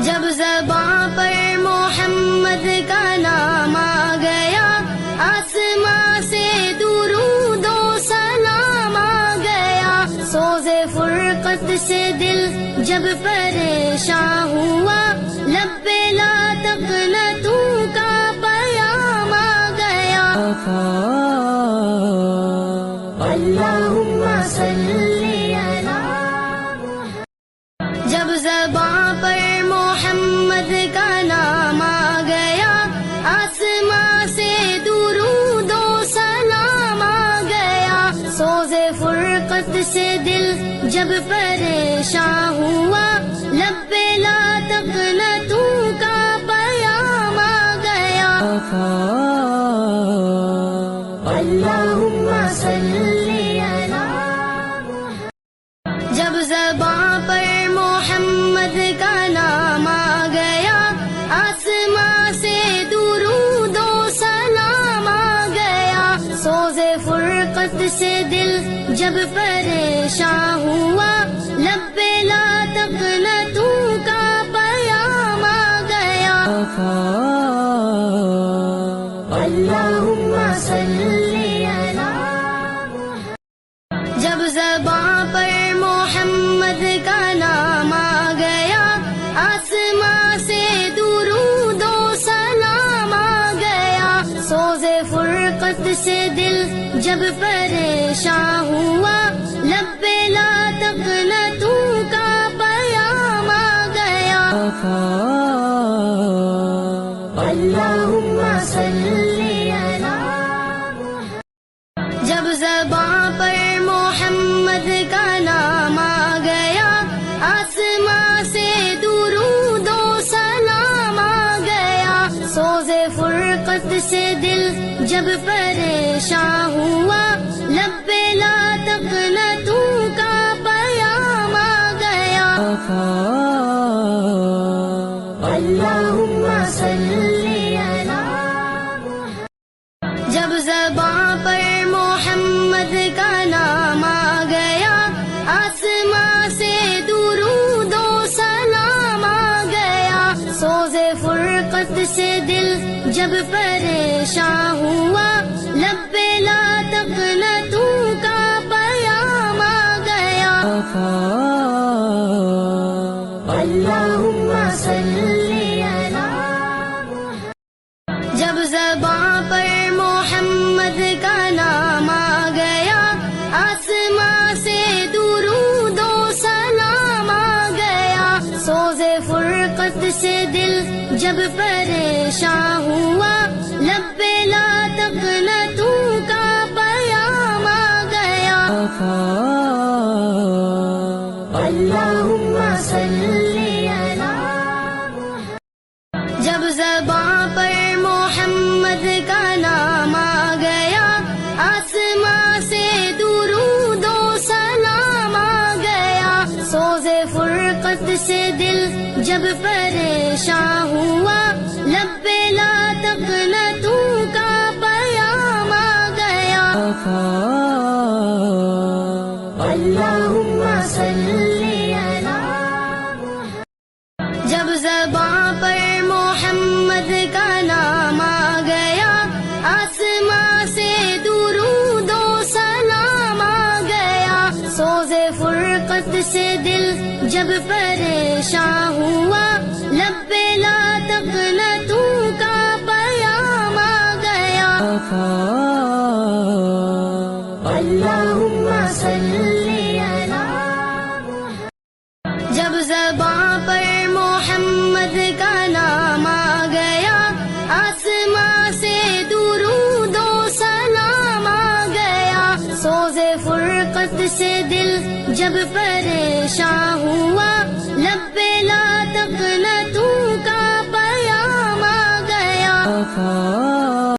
جب زباں پر محمد کا نام آ گیا، آسماں سے درود و سلام آ گیا۔ سوز فرقت سے دل جب پریشاں ہوا، لب لا تقنطوا کا پیام آ گیا۔ اللہم صلی علی محمد۔ جب زباں پر محمد کا نام آ گیا، آسماں سے درود و سلام آ گیا۔ سوز فرقت سے دل جب پریشاں ہوا، لب لا تقنطوا کا پیام آ گیا۔ اللہم صلی علی محمد۔ جب زباں پر محمد کا نام آ گیا، آسماں سے درود و سلام آ گیا۔ سوز فرقت سے دل جب پریشاں ہوا، لب لا تقنطوا کا پیام آ گیا۔ اللہم صلی علی محمد۔ جب زباں پر محمد کا نام آ گیا، آسماں سے درود و سلام آ گیا۔ سوز فرقت سے دل جب پریشاں ہوا، لب لا تقنطوا کا پیام آ گیا۔ اللہم صلی علی محمد۔ جب زباں پر محمد کا نام آ گیا، آسماں سے درود و سلام آ گیا۔ سوز فرقت سے دل جب پریشاں ہوا، لب لا تقنطوا کا پیام آ گیا۔ اللہم صلی علی محمد۔ جب زباں پر محمد کا نام آ گیا، آسماں سے درود و سلام آ گیا۔ سوز فرقت سے دل جب پریشاں ہوا، لب لا تقنطوا کا پیام آ گیا۔ اللہم صلی علی محمد۔ جب زباں پر محمد کا نام آ گیا، آسماں سے درود و سلام آ گیا۔ سوز فرقت سے دل جب پریشاں ہوا، لب لا تقنطوا کا پیام آ گیا۔ اللہم صلی علی محمد۔ جب زباں پر محمد کا نام آ گیا، آسماں سے درود و سلام آ گیا۔ سوز فرقت سے دل جب پریشاں ہوا، لب لا تقنطوا کا پیام آ گیا۔ اللہم صلی علی محمد۔ جب زباں پر محمد کا نام آ گیا، آسماں سے درود و سلام آ گیا۔ سوز فرقت سے دل جب پریشاں ہوا، لب لا تقنطوا کا پیام آ گیا۔ اللہم صلی علی محمد۔ جب زباں پر محمد کا نام آ گیا، آسماں سے درود و سلام آ گیا۔ سوز فرقت سے دل جب پریشاں ہوا، لب لا تقنطوا کا پیام آ گیا۔